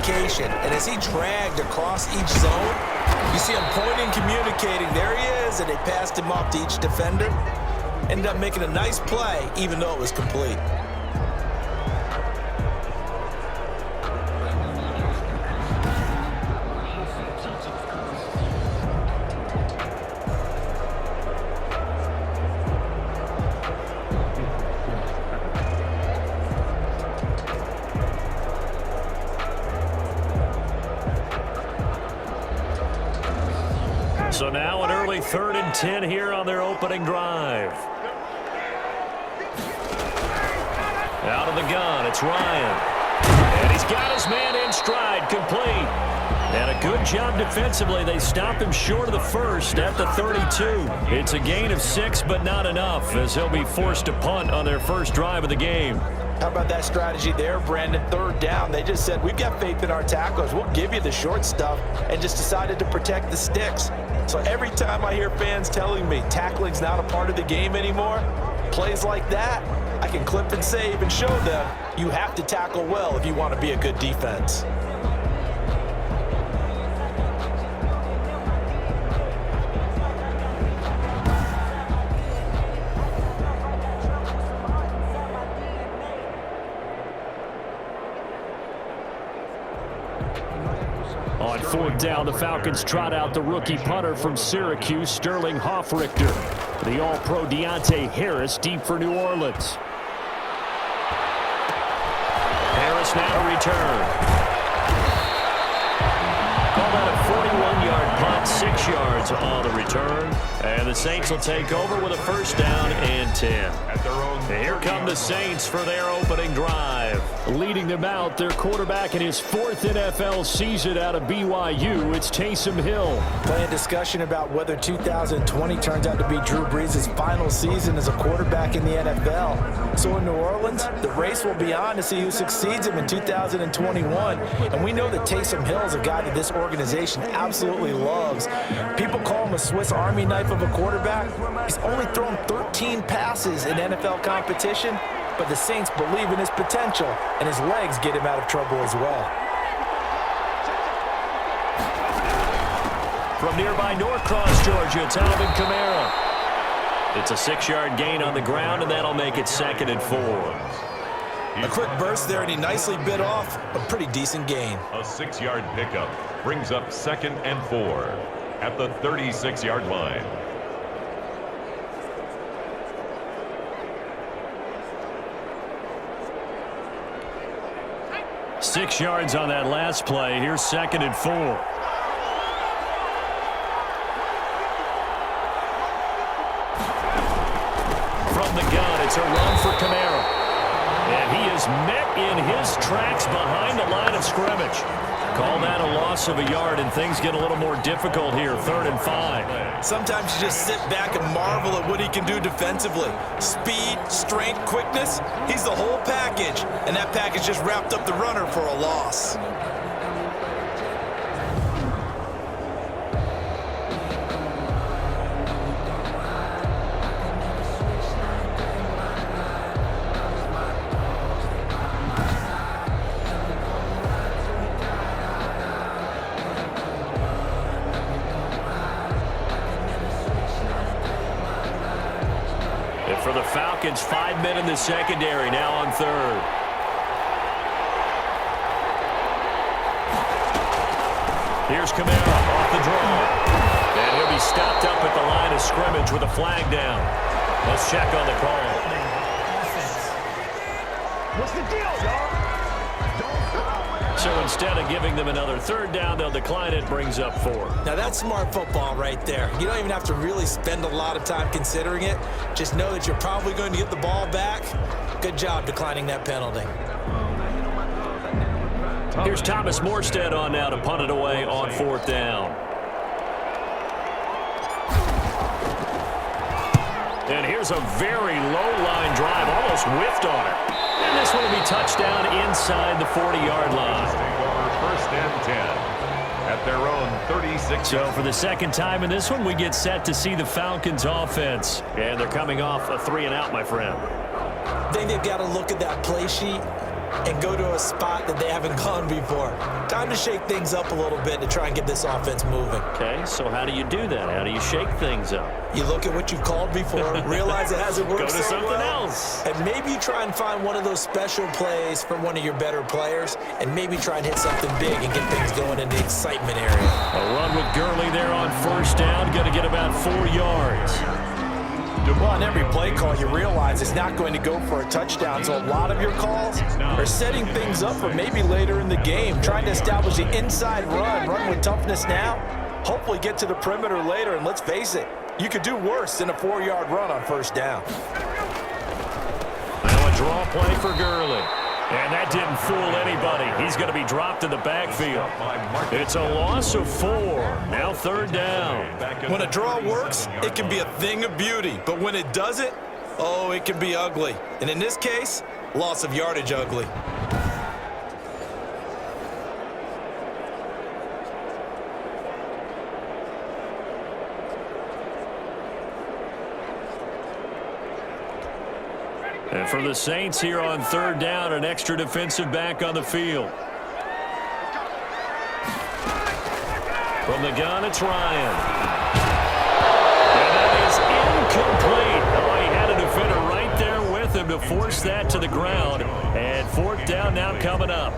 communication. And as he dragged across each zone, you see him pointing, communicating. There he is, and they passed him off to each defender. Ended up making a nice play, even though it was complete. So now an early 3rd and 10 here on their opening drive. Out of the gun, it's Ryan. And he's got his man in stride, complete. And a good job defensively. They stop him short of the first at the 32. It's a gain of 6, but not enough, as he'll be forced to punt on their first drive of the game. How about that strategy there, Brandon? 3rd down. They just said, we've got faith in our tacklers. We'll give you the short stuff, and just decided to protect the sticks. So every time I hear fans telling me tackling's not a part of the game anymore, plays like that, I can clip and save and show them you have to tackle well if you want to be a good defense. On 4th down, the Falcons trot out the rookie punter from Syracuse, Sterling Hoffrichter. The All-Pro Deontay Harris deep for New Orleans. Harris now to return. Call that a 41-yard punt, 6 yards on the return. And the Saints will take over with a 1st down and 10. Here come the Saints for their opening drive. Leading them out, their quarterback in his 4th NFL season out of BYU, it's Taysom Hill. Playing discussion about whether 2020 turns out to be Drew Brees' final season as a quarterback in the NFL. So in New Orleans, the race will be on to see who succeeds him in 2021. And we know that Taysom Hill is a guy that this organization absolutely loves. People call him a Swiss Army knife of a quarterback. He's only thrown 13 passes in NFL competition, but the Saints believe in his potential, and his legs get him out of trouble as well. From nearby Norcross, Georgia, it's Alvin Kamara. It's a 6-yard gain on the ground, and that'll make it 2nd and 4. A quick burst there, and he nicely bit off a pretty decent gain. A 6-yard pickup brings up 2nd and 4 at the 36-yard line. Six yards on that last play. Here's 2nd and 4. From the gun, it's a run for Kamara. And he is met in his tracks behind the line of scrimmage. Call that a loss of a yard, and things get a little more difficult here. 3rd and 5. Sometimes you just sit back and marvel at what he can do defensively. Speed, strength, quickness, he's the whole package. And that package just wrapped up the runner for a loss. For the Falcons, 5 men in the secondary, now on 3rd. Here's Kamara off the draw. And he'll be stopped up at the line of scrimmage with a flag down. Let's check on the call. What's the deal, y'all? So instead of giving them another 3rd down, they'll decline it, brings up 4. Now that's smart football right there. You don't even have to really spend a lot of time considering it. Just know that you're probably going to get the ball back. Good job declining that penalty. Here's Thomas Morstead on now to punt it away on 4th down. And here's a very low-line drive, almost whiffed on it. And this one will be touchdown inside the 40-yard line. 1st and 10 at their own 36. So for the 2nd time in this one, we get set to see the Falcons offense. And they're coming off a 3-and-out, my friend. I think they've got to look at that play sheet and go to a spot that they haven't gone before. Time to shake things up a little bit to try and get this offense moving. Okay, so how do you do that? How do you shake things up? You look at what you've called before, realize it hasn't worked Go to so something well, else. and maybe try and find one of those special plays from one of your better players, and maybe try and hit something big and get things going in the excitement area. A run with Gurley there on first down, going to get about 4 yards. Well, on every play call, you realize it's not going to go for a touchdown, so a lot of your calls are setting things up for maybe later in the game, trying to establish the inside run with toughness now, hopefully get to the perimeter later, and let's face it, you could do worse than a 4-yard run on first down. Now a draw play for Gurley. And that didn't fool anybody. He's going to be dropped in the backfield. It's a loss of 4. Now third down. When a draw works, it can be a thing of beauty. But when it doesn't, oh, it can be ugly. And in this case, loss of yardage ugly. And for the Saints here on third down, an extra defensive back on the field. From the gun, it's Ryan. And that is incomplete. Oh, he had a defender right there with him to force that to the ground. And fourth down now coming up.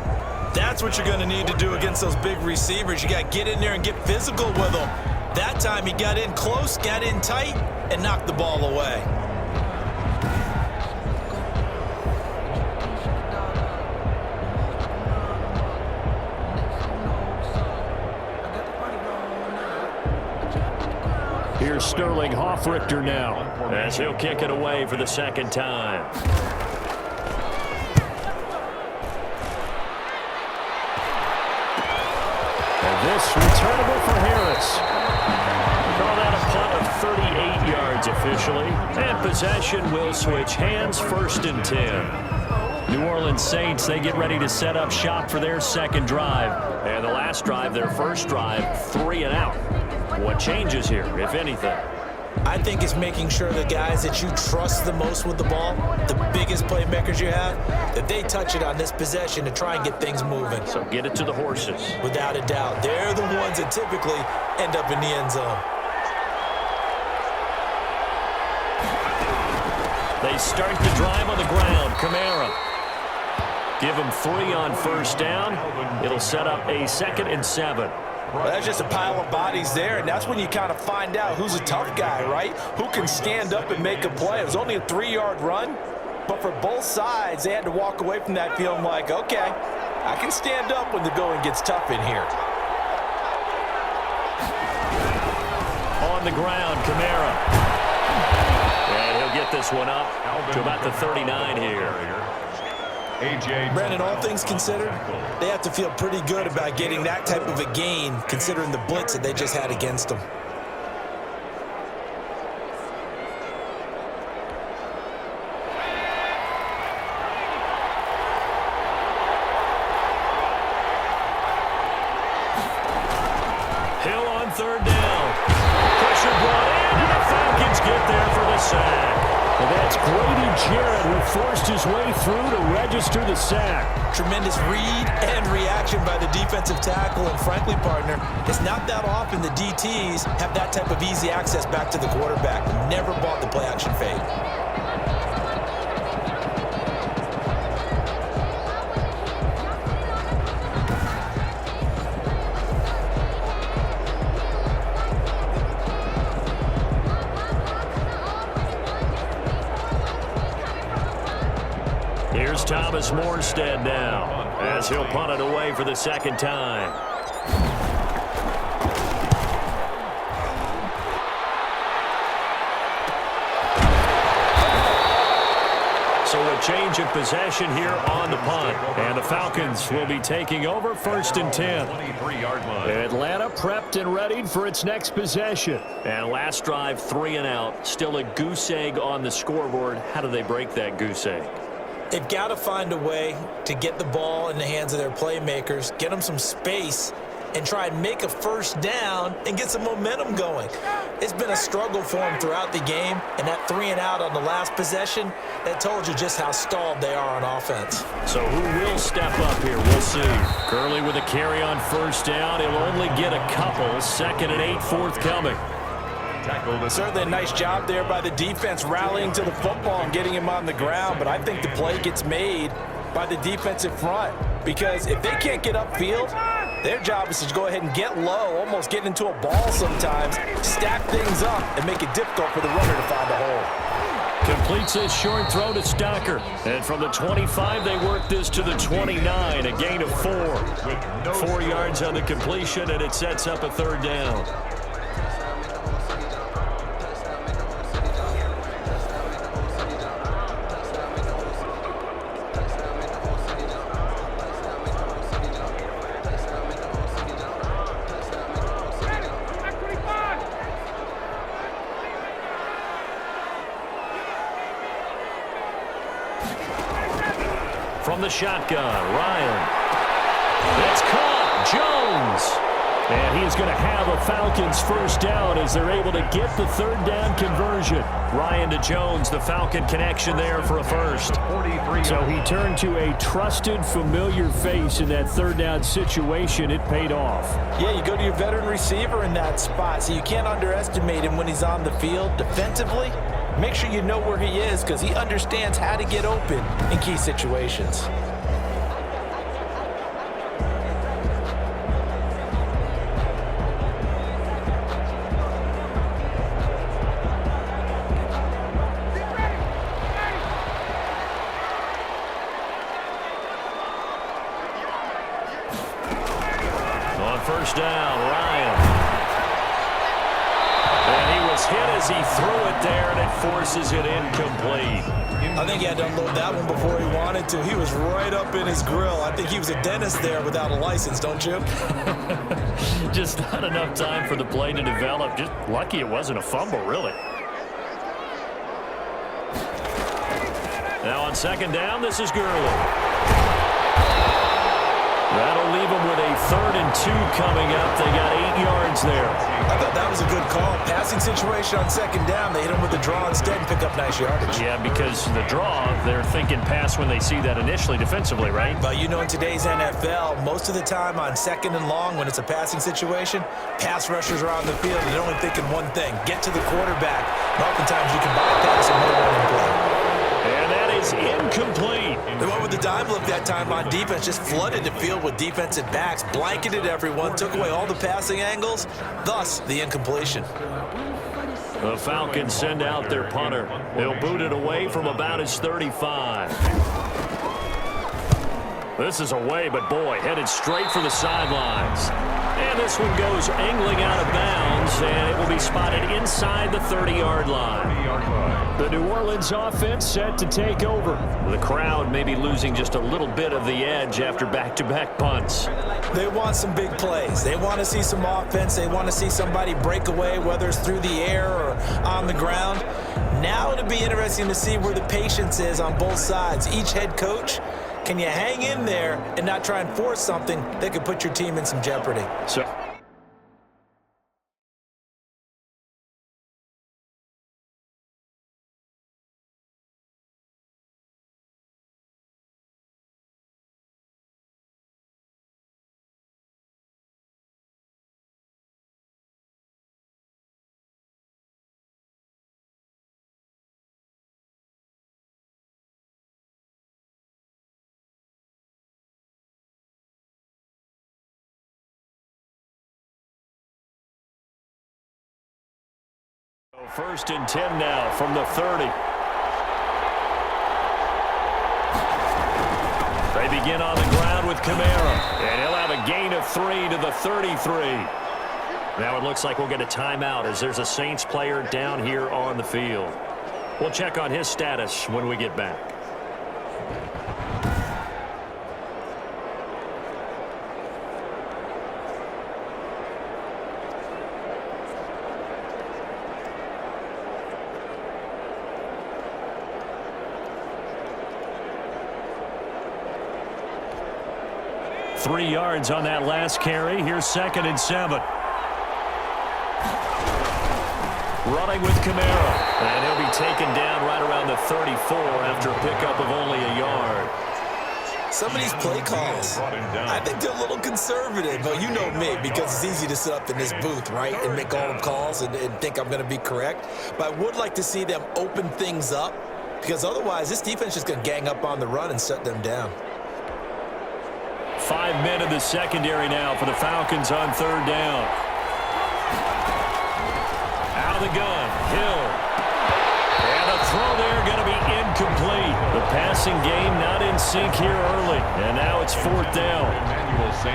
That's what you're going to need to do against those big receivers. You got to get in there and get physical with them. That time he got in close, got in tight, and knocked the ball away. Here's Sterling Hoffrichter now as he'll kick it away for the second time. And this returnable for Harris. Call that a punt of 38 yards officially. And possession will switch hands, first and 10. New Orleans Saints, they get ready to set up shop for their second drive. And the last drive, their first drive, 3 and out. What changes here, if anything? I think it's making sure the guys that you trust the most with the ball, the biggest playmakers you have, that they touch it on this possession to try and get things moving. So get it to the horses. Without a doubt. They're the ones that typically end up in the end zone. They start the drive on the ground. Kamara. Give them 3 on first down. It'll set up a 2nd and 7. Well, that's just a pile of bodies there, and that's when you kind of find out who's a tough guy, right? Who can stand up and make a play. It was only a 3-yard run, but for both sides, they had to walk away from that feeling like, okay, I can stand up when the going gets tough in here. On the ground, Kamara. And he'll get this one up to about the 39 here. Brandon, all things considered, they have to feel pretty good about getting that type of a gain, considering the blitz that they just had against them. Hill on third down. Pressure brought in, and the Falcons get there for the sack. And that's Grady Jarrett who forced his way through to register the sack. Tremendous read and reaction by the defensive tackle, and frankly, partner, it's not that often the DTs have that type of easy access back to the quarterback. Never bought the play-action fade. Here's Thomas Morstead now as he'll punt it away for the second time. So a change of possession here on the punt. And the Falcons will be taking over first and 10. Atlanta prepped and readied for its next possession. And last drive, 3 and out. Still a goose egg on the scoreboard. How do they break that goose egg? They've got to find a way to get the ball in the hands of their playmakers, get them some space, and try and make a first down and get some momentum going. It's been a struggle for him throughout the game, and that 3-and-out on the last possession, that told you just how stalled they are on offense. So who will step up here? We'll see. Gurley with a carry on first down. He'll only get a couple. 2nd and 8 forthcoming. Certainly a nice job there by the defense rallying to the football and getting him on the ground, but I think the play gets made by the defensive front, because if they can't get upfield, their job is to go ahead and get low, almost get into a ball sometimes, stack things up, and make it difficult for the runner to find a hole. Completes his short throw to Stocker. And from the 25, they work this to the 29, a gain of 4. 4 yards on the completion, and it sets up a 3rd down. From the shotgun, Ryan. It's caught. Jones. And he is going to have a Falcons first down as they're able to get the 3rd down conversion. Ryan to Jones, the Falcon connection there for a first. So he turned to a trusted, familiar face in that 3rd down situation. It paid off. Yeah, you go to your veteran receiver in that spot, so you can't underestimate him when he's on the field. Defensively, make sure you know where he is, because he understands how to get open in key situations. On first down, Ryan. And he was hit as he threw it there, and it forces it incomplete. I think he had to unload that one before he wanted to. He was right up in his grill. I think he was a dentist there without a license, don't you? Just not enough time for the play to develop. Just lucky it wasn't a fumble, really. Now on 2nd down, this is Gurley. That'll leave them with a 3rd and 2 coming up. They got 8 yards there. I thought that was a good call. Passing situation on 2nd down. They hit him with the draw instead and pick up nice yardage. Yeah, because the draw, they're thinking pass when they see that initially defensively, right? But you know, in today's NFL, most of the time on 2nd and long, when it's a passing situation, pass rushers are on the field and they're only thinking one thing: get to the quarterback. And oftentimes you can bypass a middle running play. And that is incomplete. They went with the dime look that time on defense, just flooded the field with defensive backs, blanketed everyone, took away all the passing angles, thus the incompletion. The Falcons send out their punter. He'll boot it away from about his 35. This is away, but boy, headed straight for the sidelines. And this one goes angling out of bounds, and it will be spotted inside the 30-yard line. The New Orleans offense set to take over. The crowd may be losing just a little bit of the edge after back-to-back punts. They want some big plays. They want to see some offense. They want to see somebody break away, whether it's through the air or on the ground. Now it'll be interesting to see where the patience is on both sides. Each head coach, can you hang in there and not try and force something that could put your team in some jeopardy? So first and 10 now from the 30. They begin on the ground with Kamara, and he'll have a gain of 3 to the 33. Now it looks like we'll get a timeout as there's a Saints player down here on the field. We'll check on his status when we get back. 3 yards on that last carry. Here's 2nd and 7. Running with Kamara. And he'll be taken down right around the 34 after a pickup of only a yard. Some of these play calls, I think they're a little conservative. But you know me, because it's easy to sit up in this booth, right, and make all the calls and think I'm going to be correct. But I would like to see them open things up, because otherwise this defense is just going to gang up on the run and shut them down. 5 men in the secondary now for the Falcons on 3rd down. Out of the gun, Hill. And a throw there going to be incomplete. The passing game not in sync here early. And now it's 4th down.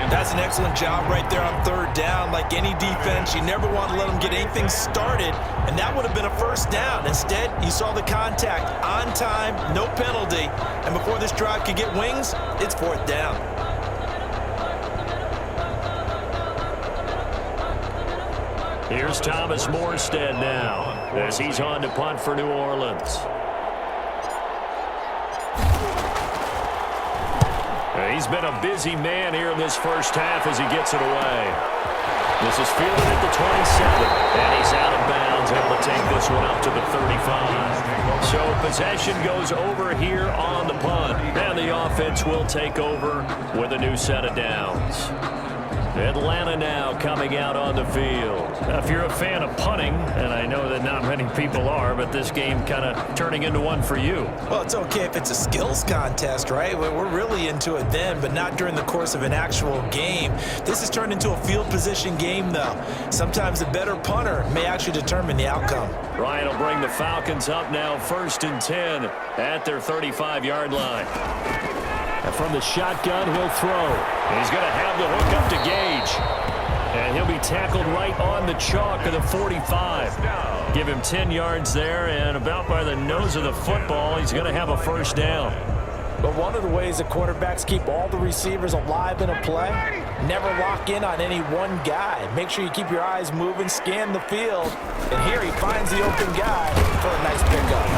That's an excellent job right there on 3rd down. Like any defense, you never want to let them get anything started. And that would have been a 1st down. Instead, you saw the contact on time, no penalty. And before this drive could get wings, it's 4th down. Here's Thomas Morstead now as he's on to punt for New Orleans. He's been a busy man here in this first half as he gets it away. This is fielded at the 27, and he's out of bounds, able to take this one up to the 35. So possession goes over here on the punt, and the offense will take over with a new set of downs. Atlanta now coming out on the field. Now, if you're a fan of punting, and I know that not many people are, but this game kind of turning into one for you. Well, it's okay if it's a skills contest, right? We're really into it then, but not during the course of an actual game. This has turned into a field position game, though. Sometimes the better punter may actually determine the outcome. Ryan will bring the Falcons up now 1st and 10 at their 35-yard line. And from the shotgun, he'll throw. He's going to have the hook up to Gage. And he'll be tackled right on the chalk of the 45. Give him 10 yards there, and about by the nose of the football, he's going to have a 1st down. But one of the ways that quarterbacks keep all the receivers alive in a play, never lock in on any one guy. Make sure you keep your eyes moving, scan the field. And here he finds the open guy for a nice pickup.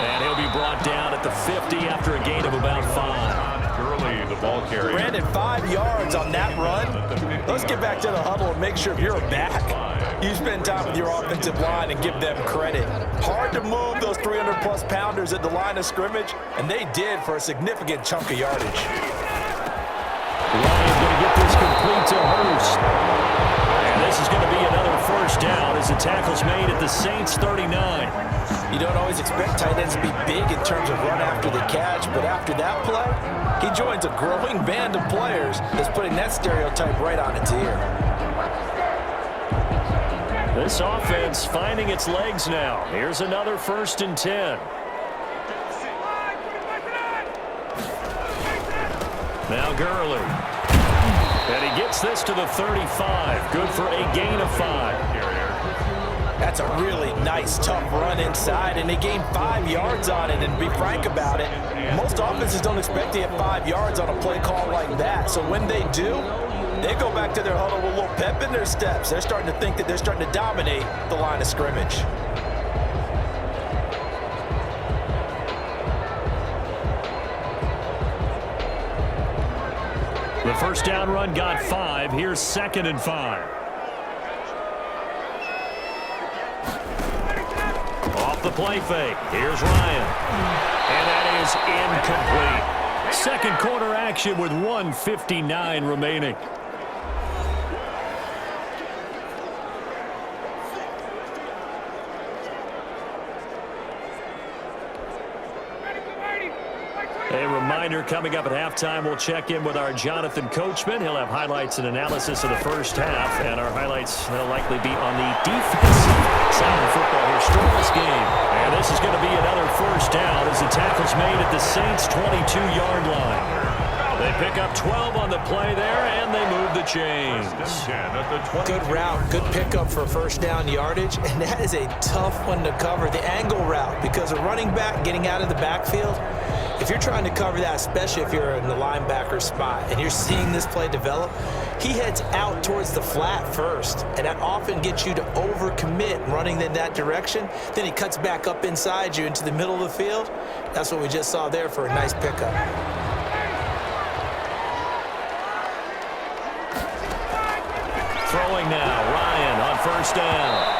And he'll be brought down at the 50 after a gain of about 5. Early, the ball carrier. Brandon, 5 yards on that run. Let's get back to the huddle and make sure you're back. You spend time with your offensive line and give them credit. Hard to move those 300-plus pounders at the line of scrimmage, and they did for a significant chunk of yardage. Ryan's going to get this complete to Hurst. And this is going to be another 1st down as the tackle's made at the Saints' 39. You don't always expect tight ends to be big in terms of run after the catch, but after that play, he joins a growing band of players that's putting that stereotype right on its ear. This offense finding its legs now. Here's another 1st and 10. Now Gurley. And he gets this to the 35. Good for a gain of 5. That's a really nice, tough run inside, and they gained 5 yards on it. And to be frank about it, most offenses don't expect to get 5 yards on a play call like that. So when they do, they go back to their huddle with a little pep in their steps. They're starting to think that they're starting to dominate the line of scrimmage. The 1st down run got 5. Here's 2nd and 5. Off the play fake. Here's Ryan. And that is incomplete. Second quarter action with 1:59 remaining. A reminder, coming up at halftime, we'll check in with our Jonathan Coachman. He'll have highlights and analysis of the first half, and our highlights will likely be on the defensive side of football here. Scoreless game, and this is going to be another 1st down as the tackle's made at the Saints' 22-yard line. They pick up 12 on the play there, and they move the chains. Good route, good pickup for 1st down yardage, and that is a tough one to cover, the angle route, because a running back getting out of the backfield, if you're trying to cover that, especially if you're in the linebacker spot and you're seeing this play develop, he heads out towards the flat first, and that often gets you to overcommit running in that direction. Then he cuts back up inside you into the middle of the field. That's what we just saw there for a nice pickup. Throwing now, Ryan on first down.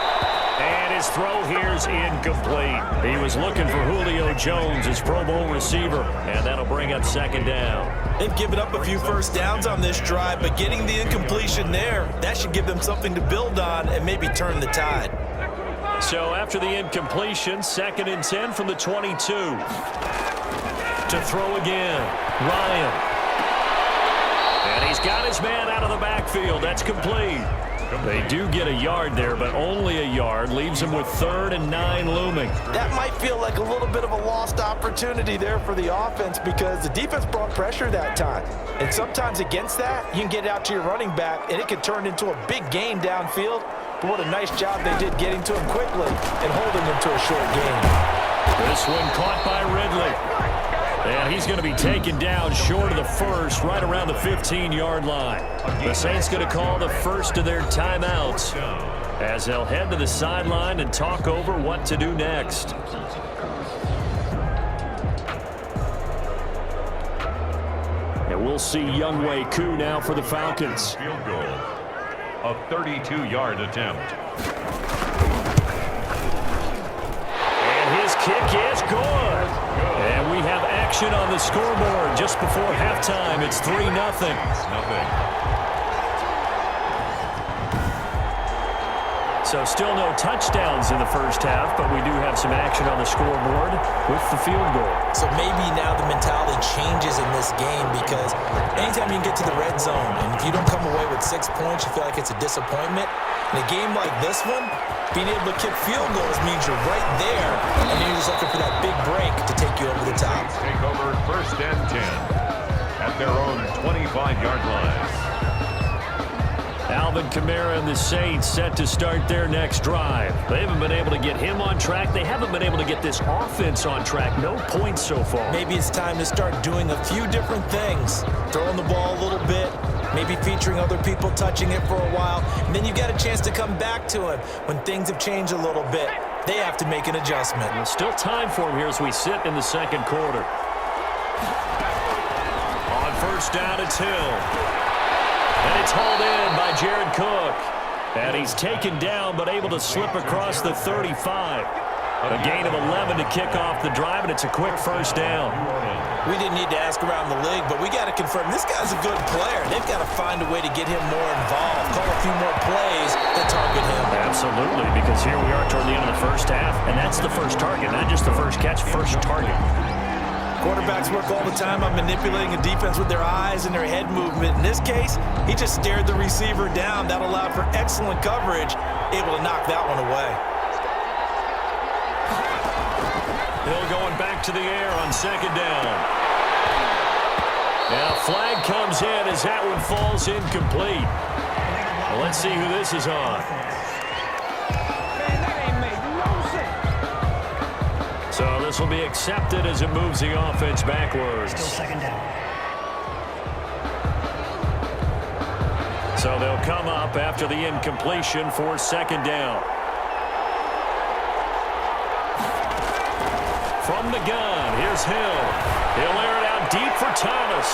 And his throw here's incomplete. He was looking for Julio Jones, his Pro Bowl receiver, and that'll bring up second down. They've given up a few first downs on this drive, but getting the incompletion there, that should give them something to build on and maybe turn the tide. So after the incompletion, 2nd and 10 from the 22. To throw again, Ryan. And he's got his man out of the backfield. That's complete. They do get a yard there, but only a yard. Leaves them with 3rd and 9 looming. That might feel like a little bit of a lost opportunity there for the offense because the defense brought pressure that time. And sometimes against that, you can get out to your running back, and it can turn into a big game downfield. But what a nice job they did getting to him quickly and holding him to a short game. This one caught by Ridley. And he's going to be taken down short of the first, right around the 15-yard line. The Saints going to call the first of their timeouts as they'll head to the sideline and talk over what to do next. And we'll see Younghoe Koo now for the Falcons. Field goal. A 32-yard attempt. And his kick is good. And we have action on the scoreboard just before halftime. It's 3-0. So still no touchdowns in the first half, but we do have some action on the scoreboard with the field goal. So maybe now the mentality changes in this game because anytime you can get to the red zone, and if you don't come away with 6 points, you feel like it's a disappointment. In a game like this one, being able to kick field goals means you're right there, and you're just looking for that big break to take you over the top. Take over 1st and 10 at their own 25-yard line. Alvin Kamara and the Saints set to start their next drive. They haven't been able to get him on track. They haven't been able to get this offense on track. No points so far. Maybe it's time to start doing a few different things. Throwing the ball a little bit, maybe featuring other people touching it for a while, and then you get a chance to come back to him when things have changed a little bit. They have to make an adjustment. There's still time for him here as we sit in the second quarter. On first down, it's Hill. And it's hauled in by Jared Cook. And he's taken down but able to slip across the 35. A gain of 11 to kick off the drive, and it's a quick first down. We didn't need to ask around the league, but we got to confirm this guy's a good player. They've got to find a way to get him more involved, call a few more plays that target him. Absolutely, because here we are toward the end of the first half, and that's the first target, not just the first catch, first target. Quarterbacks work all the time on manipulating a defense with their eyes and their head movement. In this case, he just stared the receiver down. That allowed for excellent coverage, able to knock that one away. Hill going back to the air on second down. Now flag comes in as that one falls incomplete. Well, let's see who this is on. So this will be accepted as it moves the offense backwards. Still second down. So they'll come up after the incompletion for second down. From the gun, here's Hill. He'll air it out deep for Thomas.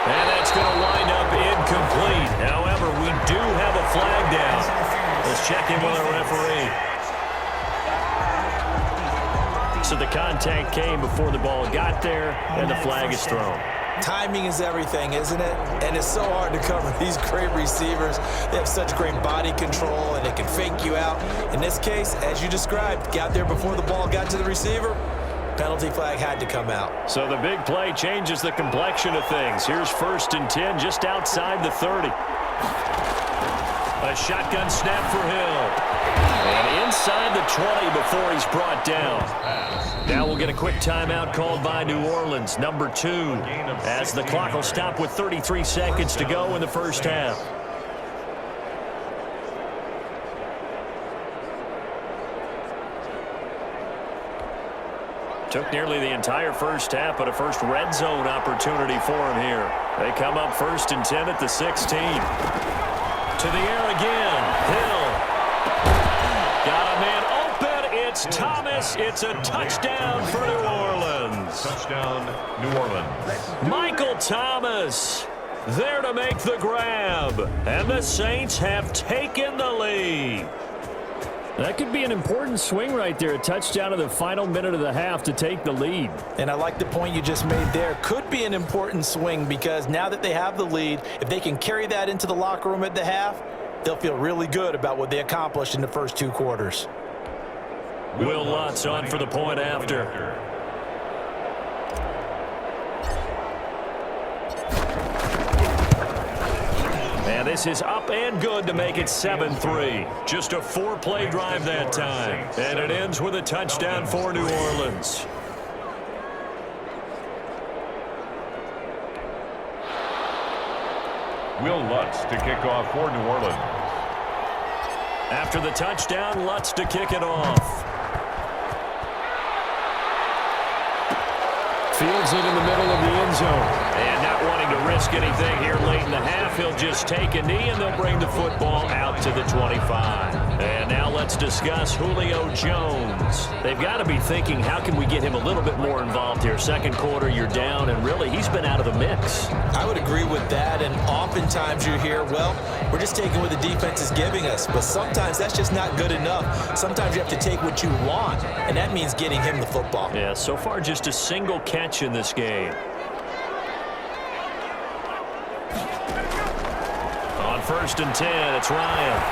And that's going to wind up incomplete. However, we do have a flag down. Let's check in with our referee. So the contact came before the ball got there, and the flag is thrown. Timing is everything, isn't it? And it's so hard to cover these great receivers. They have such great body control, and they can fake you out. In this case, as you described, got there before the ball got to the receiver. Penalty flag had to come out. So the big play changes the complexion of things. Here's 1st and 10 just outside the 30. A shotgun snap for Hill. And inside the 20 before he's brought down. Now we'll get a quick timeout called by New Orleans, number 2, as the clock will stop with 33 seconds to go in the first half. Took nearly the entire first half, but a first red zone opportunity for him here. They come up 1st and 10 at the 16. To the air again. Hill. Got a man open. It's Thomas. It's a touchdown for New Orleans. Touchdown, New Orleans. Michael Thomas. there to make the grab. And the Saints have taken the lead. That could be an important swing right there. A touchdown in the final minute of the half to take the lead. And I like the point you just made there. Could be an important swing because now that they have the lead, if they can carry that into the locker room at the half, they'll feel really good about what they accomplished in the first 2 quarters. Will Lutz on for the point after. And this is up and good to make it 7-3. Just a 4-play drive that time. And it ends with a touchdown for New Orleans. Will Lutz to kick off for New Orleans. After the touchdown, Lutz to kick it off. Fields it in the middle of the end zone. And not wanting to risk anything here late in the half, he'll just take a knee and they'll bring the football out to the 25. And now let's discuss Julio Jones. They've got to be thinking, how can we get him a little bit more involved here? Second quarter, you're down, and really, he's been out of the mix. I would agree with that, and oftentimes you hear, well, we're just taking what the defense is giving us, but sometimes that's just not good enough. Sometimes you have to take what you want, and that means getting him the football. Yeah, so far just a single catch in this game. On 1st and 10, it's Ryan.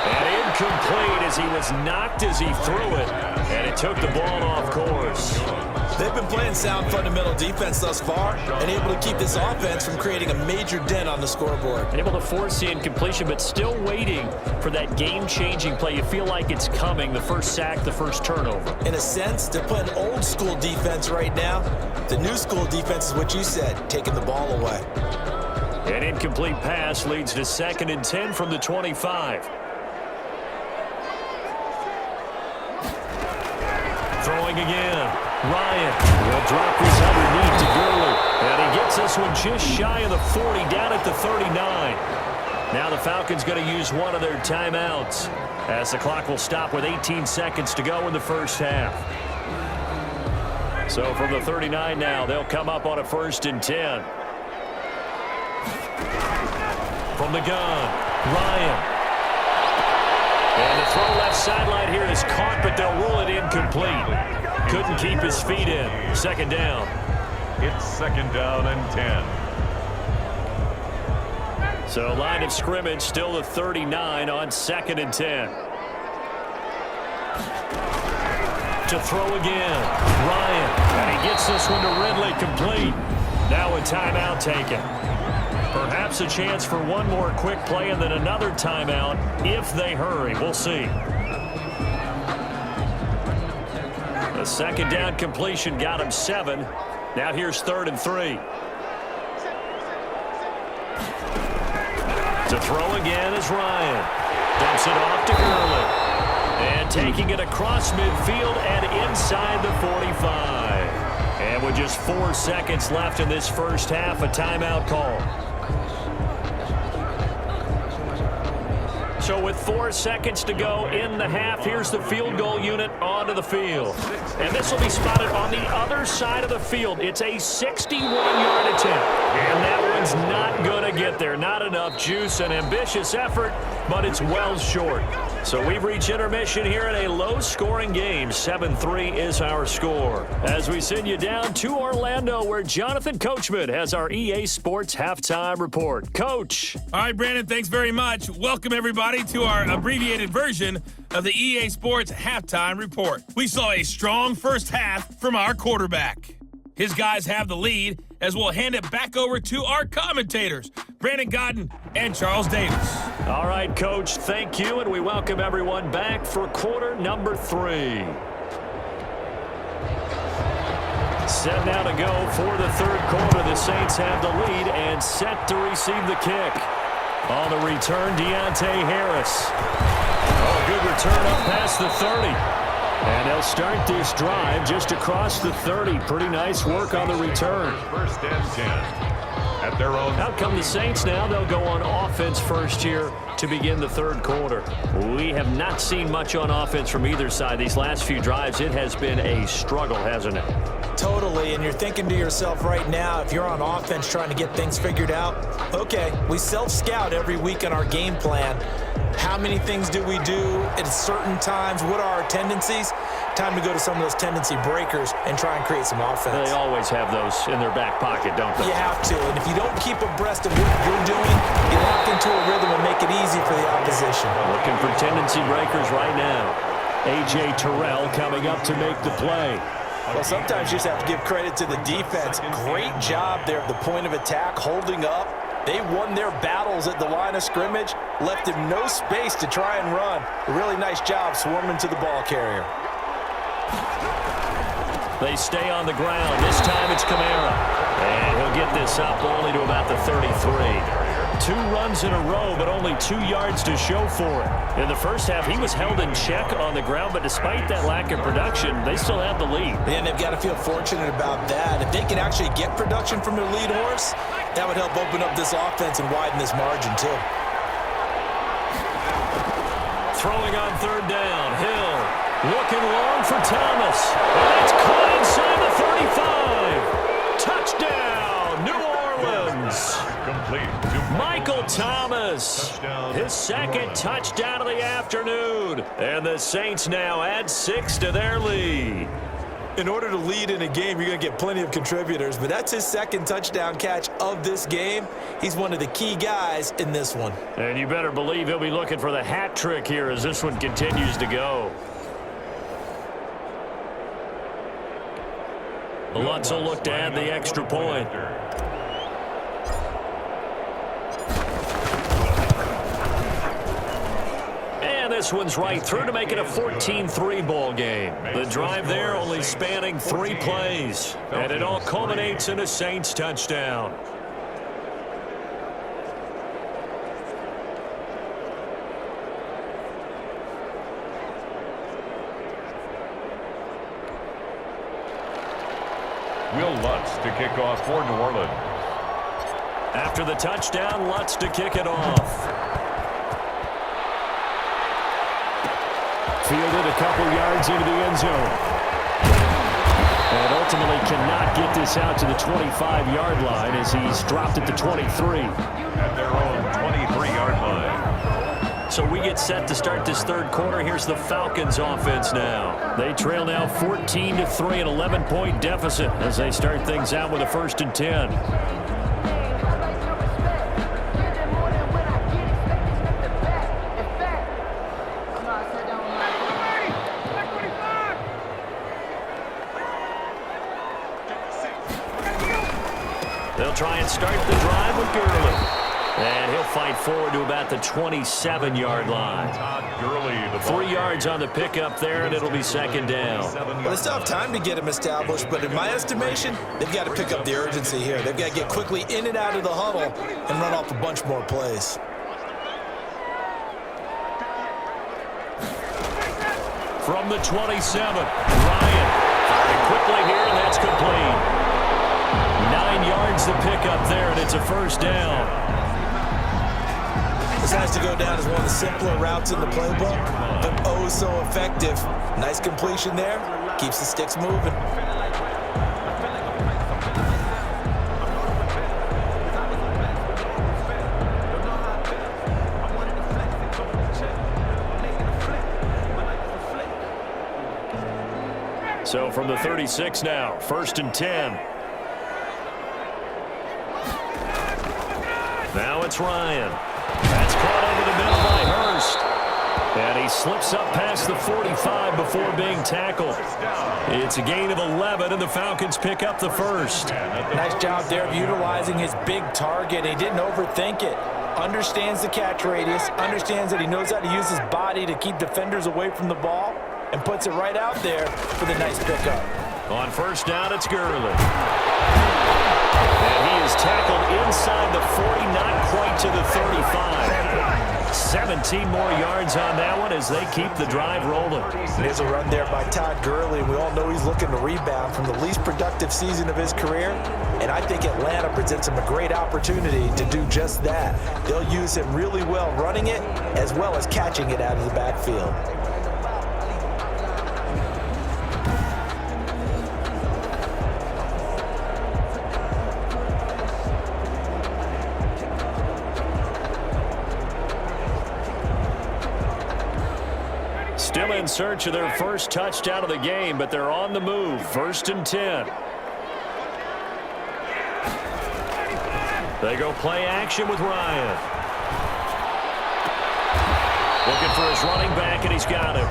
And incomplete as he was knocked as he threw it, and it took the ball off course. They've been playing sound fundamental defense thus far and able to keep this offense from creating a major dent on the scoreboard. Able to force the incompletion, but still waiting for that game-changing play. You feel like it's coming, the first sack, the first turnover. In a sense, they're playing old school defense right now. The new school defense is what you said, taking the ball away. An incomplete pass leads to 2nd and 10 from the 25. Throwing again. Ryan will drop this underneath to Gurley. And he gets this one just shy of the 40, down at the 39. Now the Falcons going to use one of their timeouts as the clock will stop with 18 seconds to go in the first half. So from the 39 now, they'll come up on a 1st and 10. From the gun, Ryan. And the throw left sideline here is caught, but they'll rule it incomplete. Couldn't keep his feet in. 2nd down. It's 2nd down and 10. So line of scrimmage still the 39 on 2nd and 10. To throw again. Ryan. And he gets this one to Ridley complete. Now a timeout taken. Perhaps a chance for one more quick play and then another timeout if they hurry. We'll see. The 2nd down completion got him 7. Now here's 3rd and 3. To throw again is Ryan. Dumps it off to Gurley. And taking it across midfield and inside the 45. And with just 4 seconds left in this first half, a timeout call. So with 4 seconds to go in the half, here's the field goal unit onto the field. And this will be spotted on the other side of the field. It's a 61-yard attempt. And that one's not going to get there. Not enough juice, an ambitious effort, but it's well short. So we've reached intermission here in a low-scoring game. 7-3 is our score. As we send you down to Orlando, where Jonathan Coachman has our EA Sports Halftime Report. Coach. All right, Brandon, thanks very much. Welcome, everybody, to our abbreviated version of the EA Sports Halftime Report. We saw a strong first half from our quarterback. His guys have the lead as we'll hand it back over to our commentators, Brandon Godden and Charles Davis. All right, Coach, thank you, and we welcome everyone back for quarter number 3. Set now to go for the 3rd quarter. The Saints have the lead and set to receive the kick. On the return, Deontay Harris. Oh, good return up past the 30. And they'll start this drive just across the 30. Pretty nice work on the return. 1st and 10. At their own. Out come the Saints now. They'll go on offense first here to begin the third quarter. We have not seen much on offense from either side. These last few drives, it has been a struggle, hasn't it? Totally, and you're thinking to yourself right now, if you're on offense trying to get things figured out, okay, we self-scout every week on our game plan. How many things do we do at certain times? What are our tendencies? Time to go to some of those tendency breakers and try and create some offense. They always have those in their back pocket, don't they? You have to, and if you don't keep abreast of what you're doing, you lock into a rhythm and make it easy for the opposition. Looking for tendency breakers right now. A.J. Terrell coming up to make the play. Well, sometimes you just have to give credit to the defense. Great job there at the point of attack, holding up. They won their battles at the line of scrimmage, left him no space to try and run. A really nice job swarming to the ball carrier. They stay on the ground. This time it's Kamara. And he'll get this up only to about the 33. 2 runs in a row, but only 2 yards to show for it. In the first half, he was held in check on the ground, but despite that lack of production, they still have the lead. And they've got to feel fortunate about that. If they can actually get production from their lead horse, that would help open up this offense and widen this margin, too. Throwing on third down, Hill looking long for Thomas. And it's caught inside the 35. Touchdown, New Orleans. Complete. Michael Thomas, his second touchdown of the afternoon. And the Saints now add 6 to their lead. In order to lead in a game, you're going to get plenty of contributors, but that's his second touchdown catch of this game. He's one of the key guys in this one. And you better believe he'll be looking for the hat trick here as this one continues to go. Lutz will look to add the extra point. And this one's right through to make it a 14-3 ball game. The drive there only spanning 3 plays. And it all culminates in a Saints touchdown. Will Lutz to kick off for New Orleans. After the touchdown, Lutz to kick it off. Fielded a couple yards into the end zone. And ultimately cannot get this out to the 25-yard line as he's dropped at the 23. At their own 23-yard line. So we get set to start this third quarter. Here's the Falcons offense now. They trail now 14-3, an 11-point deficit as they start things out with a 1st and 10. They'll try and start the drive with Gurley. And he'll fight forward to about the 27-yard line. 3 yards on the pickup there, and it'll be 2nd down. Well, they still have time to get him established, but in my estimation, they've got to pick up the urgency here. They've got to get quickly in and out of the huddle and run off a bunch more plays. From the 27, Ryan firing quickly here, and that's complete. 9 yards to pick up there, and it's a 1st down. This has to go down as one of the simpler routes in the playbook, but oh so effective. Nice completion there. Keeps the sticks moving. So from the 36 now, 1st and 10. Now it's Ryan. That's caught over the middle by Hurst. And he slips up past the 45 before being tackled. It's a gain of 11, and the Falcons pick up the 1st. Nice job there of utilizing his big target. He didn't overthink it. Understands the catch radius, understands that he knows how to use his body to keep defenders away from the ball, and puts it right out there for the nice pickup. On 1st down, it's Gurley. And he is tackled inside the 40, not quite to the 35. 17 more yards on that one as they keep the drive rolling. There's a run there by Todd Gurley, and we all know he's looking to rebound from the least productive season of his career. And I think Atlanta presents him a great opportunity to do just that. They'll use him really well running it as well as catching it out of the backfield. Still in search of their first touchdown of the game, but they're on the move. 1st and 10. They go play action with Ryan. Looking for his running back, and he's got him.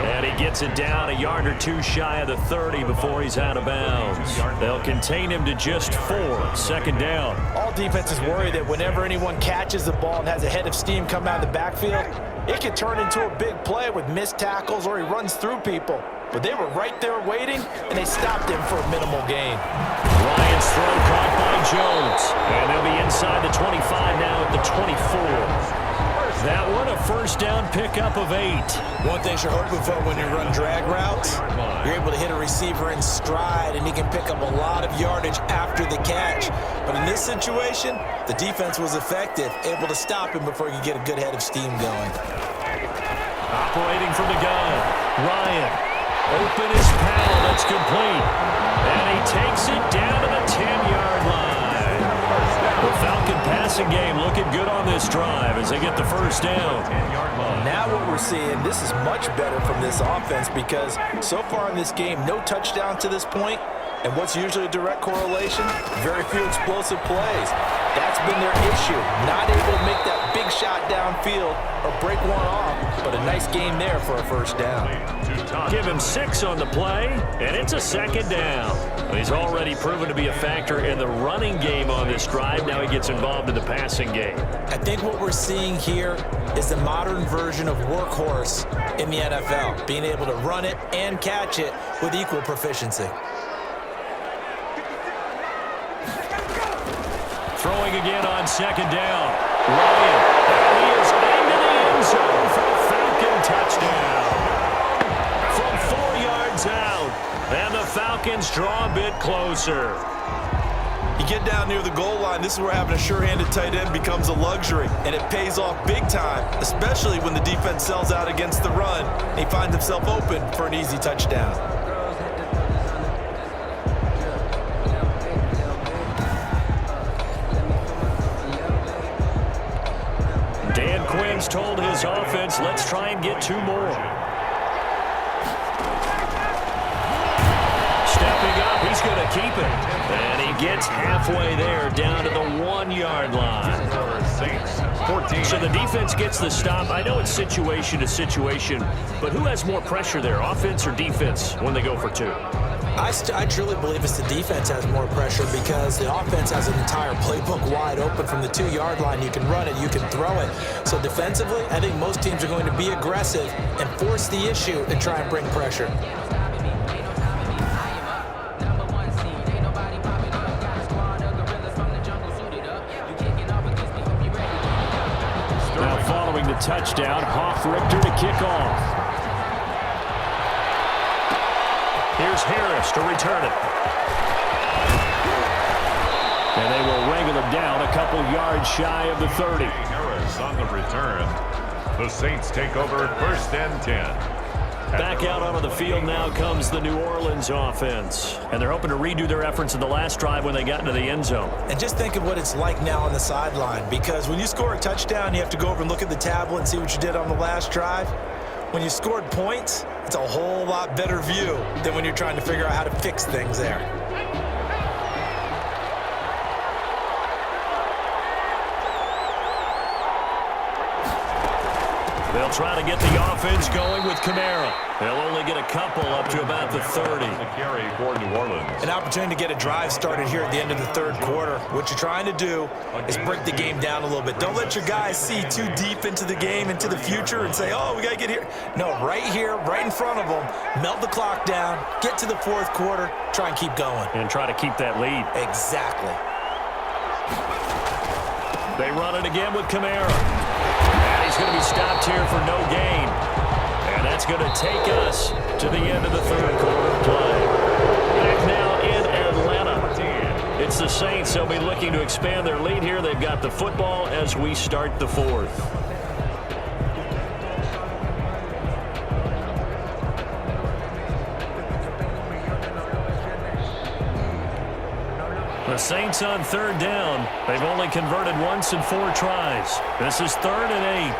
And he gets it down a yard or two shy of the 30 before he's out of bounds. They'll contain him to just 4. 2nd down. All defenses worry that whenever anyone catches the ball and has a head of steam come out of the backfield, it can turn into a big play with missed tackles or he runs through people. But they were right there waiting, and they stopped him for a minimal gain. Ryan's throw caught by Jones. And they'll be inside the 25 now at the 24. That one a 1st down pickup of 8. One thing you're hoping for when you run drag routes, you're able to hit a receiver in stride, and he can pick up a lot of yardage after the catch. But in this situation, the defense was effective, able to stop him before he could get a good head of steam going. Operating from the gun, Ryan. Open his paddle, that's complete. And he takes it down to the 10-yard line. The Falcon passing game looking good on this drive as they get the 1st down. Now what we're seeing, this is much better from this offense because so far in this game, no touchdown to this point. And what's usually a direct correlation? Very few explosive plays. That's been their issue. Not able to make that big shot downfield or break one off, but a nice game there for a 1st down. Give him 6 on the play, and it's a 2nd down. He's already proven to be a factor in the running game on this drive. Now he gets involved in the passing game. I think what we're seeing here is the modern version of workhorse in the NFL, being able to run it and catch it with equal proficiency. Throwing again on 2nd down. Ryan, and he is into the end zone for a Falcon touchdown. From 4 yards out, and the Falcons draw a bit closer. You get down near the goal line, this is where having a sure-handed tight end becomes a luxury, and it pays off big time, especially when the defense sells out against the run, and he finds himself open for an easy touchdown. Dan Quinn's told his offense, let's try and get 2 more. Stepping up, he's going to keep it. And he gets halfway there, down to the 1-yard line. So the defense gets the stop. I know it's situation to situation, but who has more pressure there, offense or defense, when they go for 2? I truly believe it's the defense has more pressure because the offense has an entire playbook wide open from the 2-yard line. You can run it, you can throw it. So defensively, I think most teams are going to be aggressive and force the issue and try and bring pressure. Now following the touchdown, Hoff-Richter to kick off. Here's Harris to return it. And they will wrangle him down a couple yards shy of the 30. Harris on the return. The Saints take over 1st and 10. Back out onto the field now comes the New Orleans offense. And they're hoping to redo their efforts in the last drive when they got into the end zone. And just think of what it's like now on the sideline, because when you score a touchdown, you have to go over and look at the tablet and see what you did on the last drive. When you scored points, it's a whole lot better view than when you're trying to figure out how to fix things there. They'll try to get the offense going with Kamara. They'll only get a couple up to about the 30. The carry for New Orleans. An opportunity to get a drive started here at the end of the 3rd quarter. What you're trying to do is break the game down a little bit. Don't let your guys see too deep into the game, into the future, and say, oh, we got to get here. No, right here, right in front of them, melt the clock down, get to the 4th quarter, try and keep going. And try to keep that lead. Exactly. They run it again with Kamara. And he's going to be stopped here for no gain. And that's going to take us to the end of the third quarter play. Back now in Atlanta. It's the Saints. They'll be looking to expand their lead here. They've got the football as we start the fourth. The Saints on third down. They've only converted once in 4 tries. This is 3rd and 8.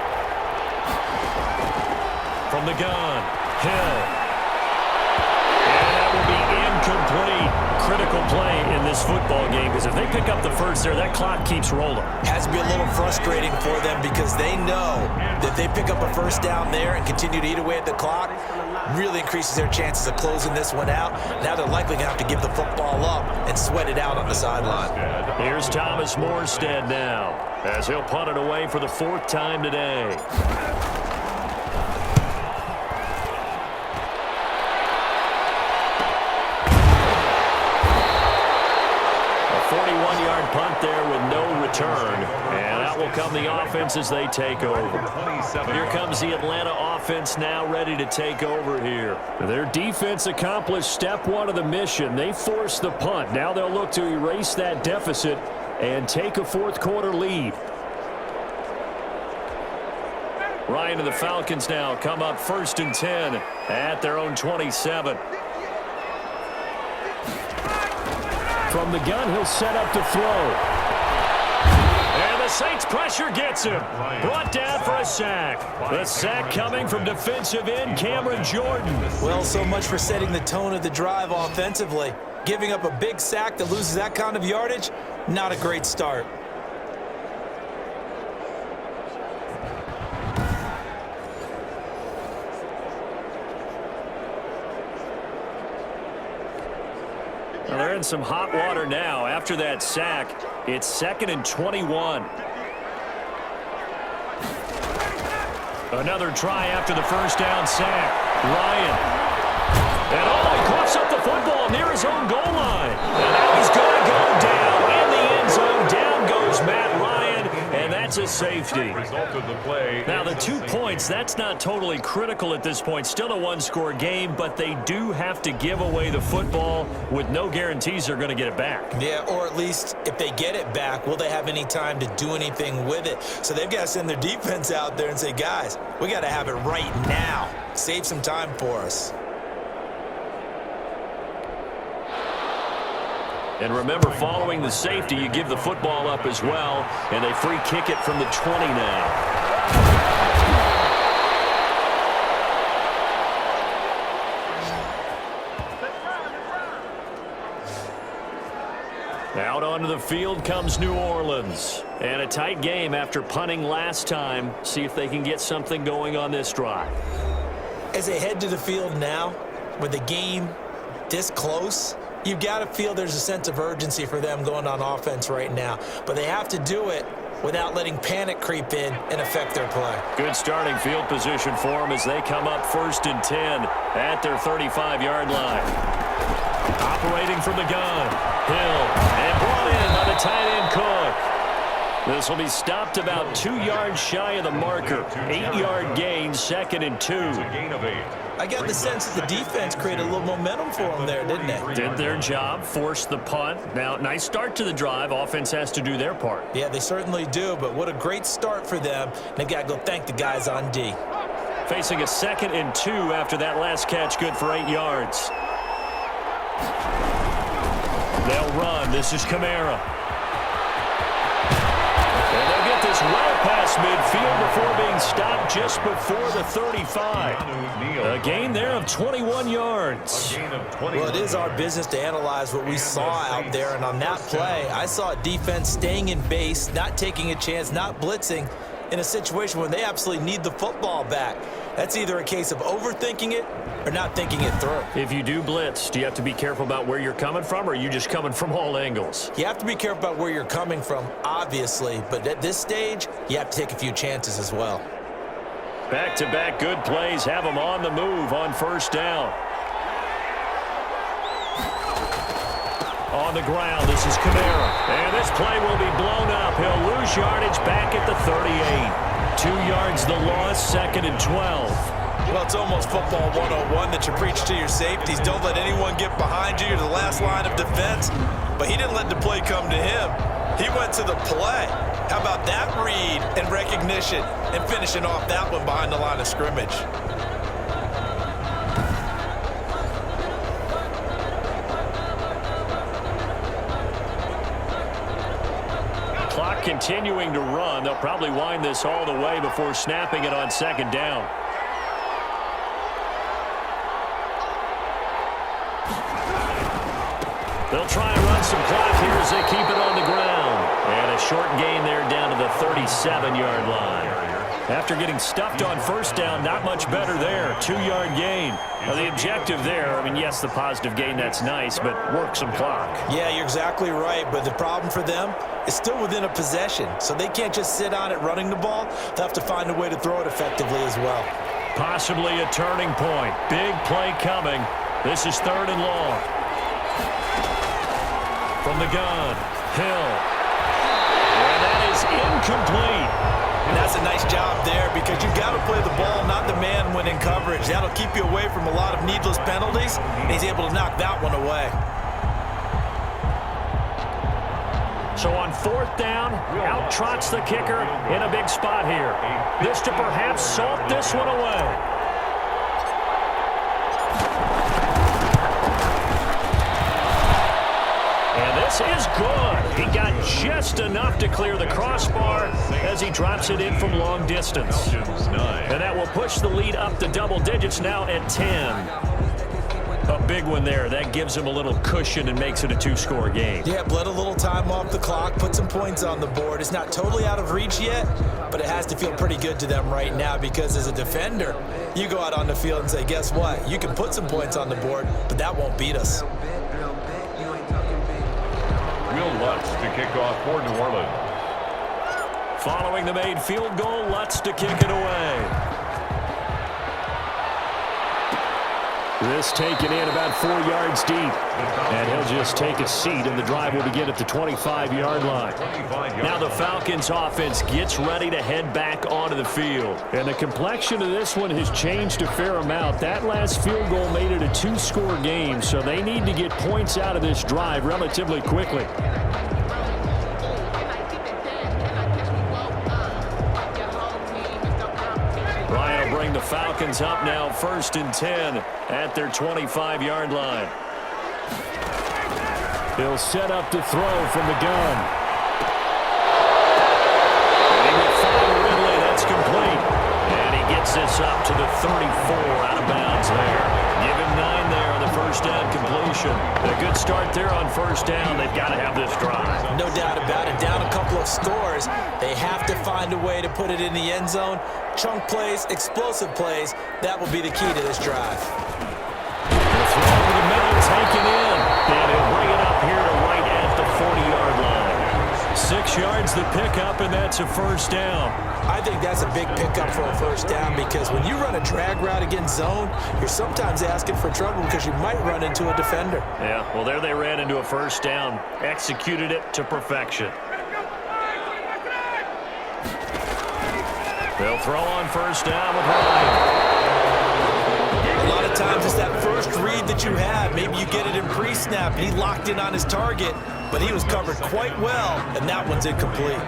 From the gun, Hill. And that will be incomplete. Critical play in this football game because if they pick up the first there, that clock keeps rolling. Has to be a little frustrating for them because they know that they pick up a first down there and continue to eat away at the clock, really increases their chances of closing this one out. Now they're likely going to have to give the football up and sweat it out on the sideline. Here's Thomas Morstead now as he'll punt it away for the 4th time today. A 41-yard punt there with no return. And out will come the offense as they take over. Here comes the Atlanta offense now ready to take over here. Their defense accomplished step 1 of the mission. They forced the punt. Now they'll look to erase that deficit and take a 4th quarter lead. Ryan and the Falcons now come up 1st and 10 at their own 27. From the gun, he'll set up to throw. And the Saints pressure gets him. Brought down for a sack. The sack coming from defensive end Cameron Jordan. Well, so much for setting the tone of the drive offensively. Giving up a big sack that loses that kind of yardage, not a great start. Well, they're in some hot water now. After that sack, it's 2nd and 21. Another try after the first down sack. Ryan. And he coughs up the football near his own goal line. And now he's going to go down in the end zone. Down goes Matt Ryan, and that's a safety. Now, the 2 points, that's not totally critical at this point. Still a 1-score game, but they do have to give away the football with no guarantees they're going to get it back. Yeah, or at least if they get it back, will they have any time to do anything with it? So they've got to send their defense out there and say, guys, we got to have it right now. Save some time for us. And remember, following the safety, you give the football up as well, and they free kick it from the 20 now. Out onto the field comes New Orleans. And a tight game after punting last time. See if they can get something going on this drive. As they head to the field now, with the game this close, you've got to feel there's a sense of urgency for them going on offense right now. But they have to do it without letting panic creep in and affect their play. Good starting field position for them as they come up 1st and 10 at their 35-yard line. Operating from the gun, Hill, and brought in by the tight end Cook. This will be stopped about 2 yards shy of the marker. 8-yard gain, 2nd and 2. Gain of 8. I got the sense that the defense created a little momentum for them there, didn't they? Did their job, forced the punt. Now, nice start to the drive. Offense has to do their part. Yeah, they certainly do, but what a great start for them. They've got to go thank the guys on D. Facing a 2nd and 2 after that last catch, good for 8 yards. They'll run. This is Kamara. And they'll get this well past midfield before being stopped just before the 35. A gain there of 21 yards. Well, it is our business to analyze what we saw out there, and on that play, I saw a defense staying in base, not taking a chance, not blitzing in a situation where they absolutely need the football back. That's either a case of overthinking it or not thinking it through. If you do blitz, do you have to be careful about where you're coming from, or are you just coming from all angles? You have to be careful about where you're coming from, obviously, but at this stage, you have to take a few chances as well. Back-to-back good plays have them on the move on 1st down. On the ground, this is Kamara. And this play will be blown up. He'll lose yardage back at the 38. 2 yards the loss, 2nd and 12. Well, it's almost football 101 that you preach to your safeties. Don't let anyone get behind you. You're the last line of defense. But he didn't let the play come to him. He went to the play. How about that read and recognition and finishing off that one behind the line of scrimmage? Clock continuing to run. They'll probably wind this all the way before snapping it on 2nd down. They'll try and run some clock here as they keep it on the ground. And a short gain there down to the 37-yard line. After getting stuffed on 1st down, not much better there. 2-yard gain. Now the objective there, I mean, yes, the positive gain, that's nice, but work some clock. Yeah, you're exactly right, but the problem for them is still within a possession, so they can't just sit on it running the ball. They'll have to find a way to throw it effectively as well. Possibly a turning point. Big play coming. This is 3rd and long. From the gun, Hill. And that is incomplete. And that's a nice job there because you've got to play the ball, not the man when in coverage. That'll keep you away from a lot of needless penalties, and he's able to knock that one away. So on 4th down, out trots the kicker in a big spot here. This to perhaps salt this one away. This is good. He got just enough to clear the crossbar as he drops it in from long distance. And that will push the lead up to double digits now at 10. A big one there. That gives him a little cushion and makes it a 2-score game. Yeah, bled a little time off the clock, put some points on the board. It's not totally out of reach yet, but it has to feel pretty good to them right now because as a defender, you go out on the field and say, guess what? You can put some points on the board, but that won't beat us. Lutz to kick off for New Orleans. Following the made field goal, Lutz to kick it away. This taken in about 4 yards deep. And he'll just take a seat, and the drive will begin at the 25-yard line. Now the Falcons offense gets ready to head back onto the field. And the complexion of this one has changed a fair amount. That last field goal made it a 2-score game, so they need to get points out of this drive relatively quickly. Bring the Falcons up now 1st and 10 at their 25-yard line. He'll set up to throw from the gun. And he will find Ridley. That's complete. And he gets this up to the 34 out of bounds there. Give him 9 there on the 1st down completion. A good start there on 1st down. They've got to have this drive. No doubt about it. Down a couple of scores. They have to find a way to put it in the end zone. Chunk plays, explosive plays, that will be the key to this drive. The throw over the middle, taken in. And he'll bring it up here to right at the 40-yard line. 6 yards the pickup, and that's a 1st down. I think that's a big pickup for a 1st down because when you run a drag route against zone, you're sometimes asking for trouble because you might run into a defender. Yeah, well, there they ran into a 1st down. Executed it to perfection. They'll throw on 1st down with Ryan. A lot of times it's that first read that you have. Maybe you get it in pre-snap, and he locked in on his target, but he was covered quite well, and that one's incomplete.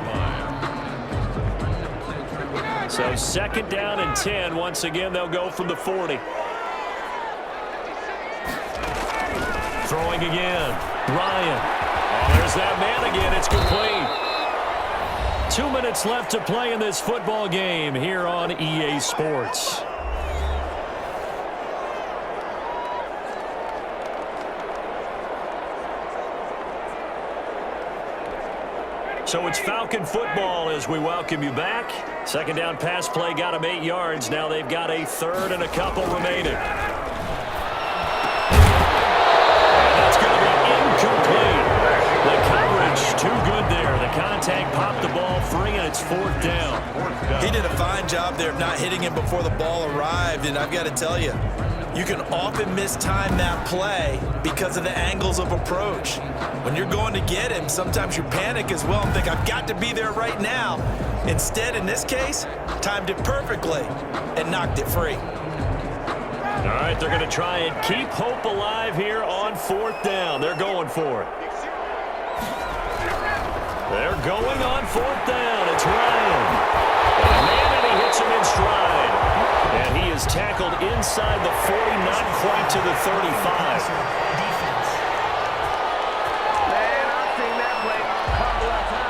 So 2nd down and 10. Once again, they'll go from the 40. Throwing again. Ryan. Oh, there's that man again. It's complete. 2 minutes left to play in this football game here on EA Sports. So it's Falcon football as we welcome you back. 2nd down pass play got them 8 yards. Now they've got a 3rd and a couple remaining. And that's going to be incomplete. The coverage too good there. The contact popped the ball free, and it's 4th down. He did a fine job there of not hitting him before the ball arrived, and I've got to tell you, you can often mistime that play because of the angles of approach. When you're going to get him, sometimes you panic as well and think, I've got to be there right now. Instead, in this case, timed it perfectly and knocked it free. All right, they're going to try and keep hope alive here on 4th down. They're going for it. They're going on 4th down. It's Ryan. And he hits him in stride. And he is tackled inside the 40, not quite to the 35.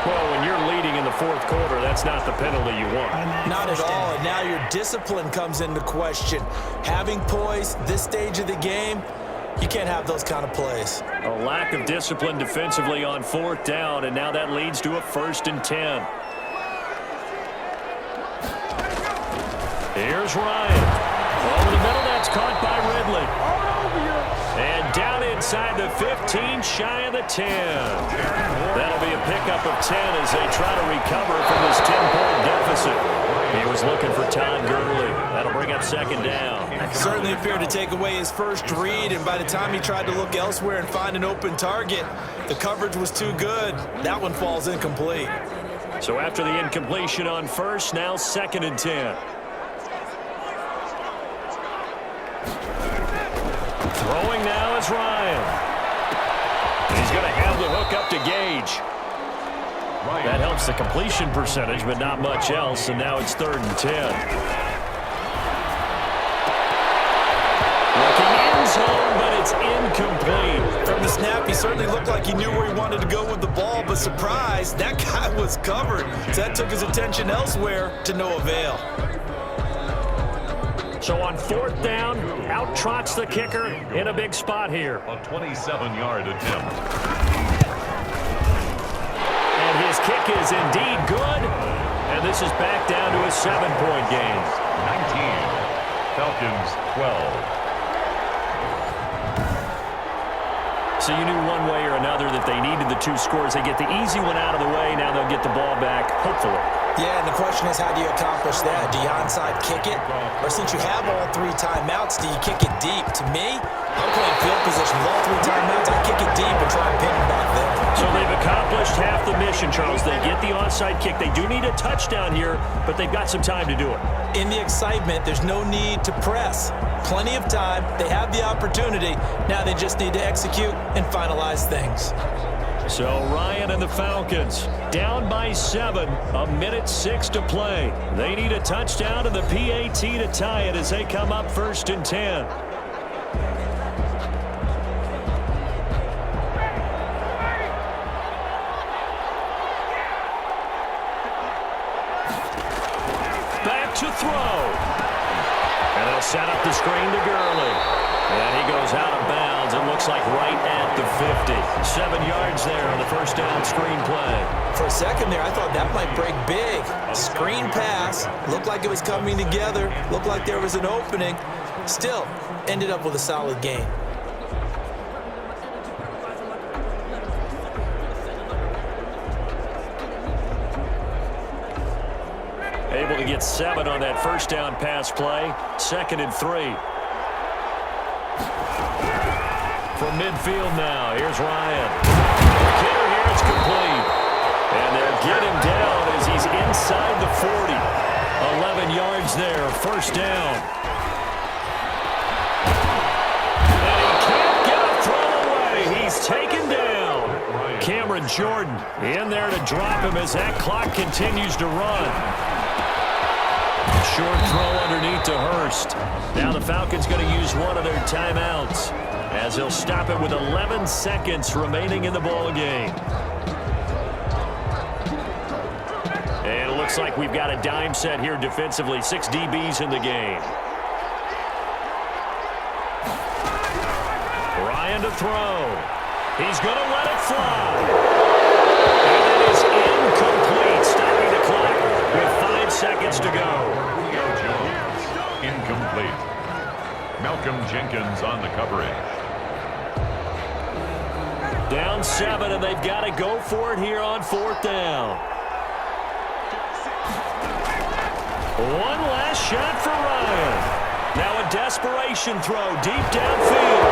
Well, when you're leading in the 4th quarter, that's not the penalty you want. Not at all, and now your discipline comes into question. Having poise this stage of the game, you can't have those kind of plays. A lack of discipline defensively on 4th down, and now that leads to a 1st and 10. Here's Ryan. Over the middle, that's caught by Ridley. And down inside the 15, shy of the 10. That'll be a pickup of 10 as they try to recover from this 10-point deficit. He was looking for Todd Gurley. That'll bring up 2nd down. Certainly appeared to take away his first read, and by the time he tried to look elsewhere and find an open target, the coverage was too good. That one falls incomplete. So after the incompletion on 1st, now 2nd and 10. Throwing now is Ryan. He's going to have the hook up to Gage. That helps the completion percentage, but not much else, and now it's 3rd and 10. Looking end zone, but it's incomplete. From the snap, he certainly looked like he knew where he wanted to go with the ball, but surprise, that guy was covered. So that took his attention elsewhere to no avail. So on 4th down, out trots the kicker in a big spot here. A 27-yard attempt. And his kick is indeed good. And this is back down to a 7-point game. 19. Falcons 12. So you knew one way or another that they needed the 2 scores. They get the easy one out of the way. Now they'll get the ball back, hopefully. Yeah, and the question is, how do you accomplish that? Do you onside kick it? Or since you have all 3 timeouts, do you kick it deep? To me, I'm playing field position with all 3 timeouts. I kick it deep and try and pin it back there. So they've accomplished half the mission, Charles. They get the onside kick. They do need a touchdown here, but they've got some time to do it. In the excitement, there's no need to press. Plenty of time. They have the opportunity. Now they just need to execute and finalize things. So Ryan and the Falcons down by 7, 1:06 to play. They need a touchdown and the PAT to tie it as they come up 1st and 10. Back to throw. And they'll set up the screen to Gurley. And he goes out of bounds. It looks like right at the 50. 7 yards there on the 1st down screen play. For a second there, I thought that might break big. Screen pass. Looked like it was coming together. Looked like there was an opening. Still, ended up with a solid gain. Able to get 7 on that 1st down pass play. 2nd and 3. From midfield now, here's Ryan. The kicker here is complete. And they'll get him down as he's inside the 40. 11 yards there, 1st down. And he can't get a throw away. He's taken down. Cameron Jordan in there to drop him as that clock continues to run. Short throw underneath to Hurst. Now the Falcons going to use one of their timeouts as they'll stop it with 11 seconds remaining in the ball game. And it looks like we've got a dime set here defensively. 6 DBs in the game. Ryan to throw. He's going to let it fly. And it is incomplete, stopping the clock with 5 seconds to go. Incomplete. Malcolm Jenkins on the coverage. Down 7, and they've got to go for it here on 4th down. One last shot for Ryan. Now a desperation throw deep downfield.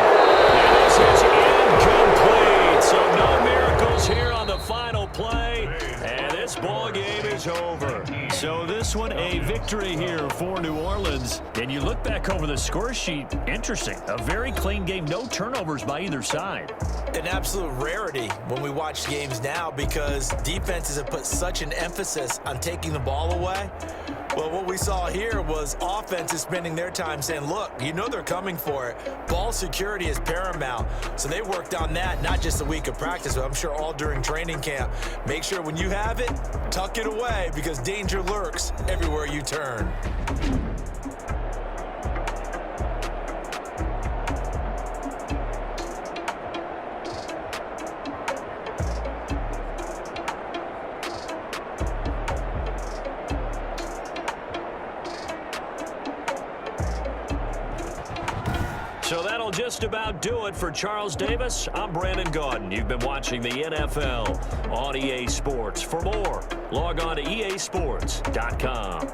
And this is incomplete. So no miracles here on the final play. And this ball game is over. So this one a victory here for New Orleans. And you look back over the score sheet, interesting. A very clean game, no turnovers by either side. An absolute rarity when we watch games now because defenses have put such an emphasis on taking the ball away. Well, what we saw here was offenses spending their time saying, look, you know they're coming for it. Ball security is paramount. So they worked on that, not just a week of practice, but I'm sure all during training camp. Make sure when you have it, tuck it away because danger lurks everywhere you turn. So that'll just about do it for Charles Davis. I'm Brandon Gaudin. You've been watching the NFL on EA Sports. For more, log on to easports.com.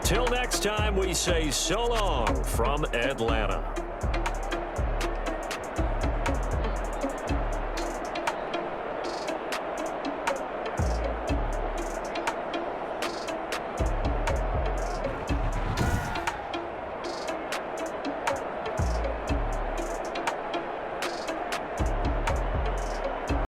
Till next time, we say so long from Atlanta.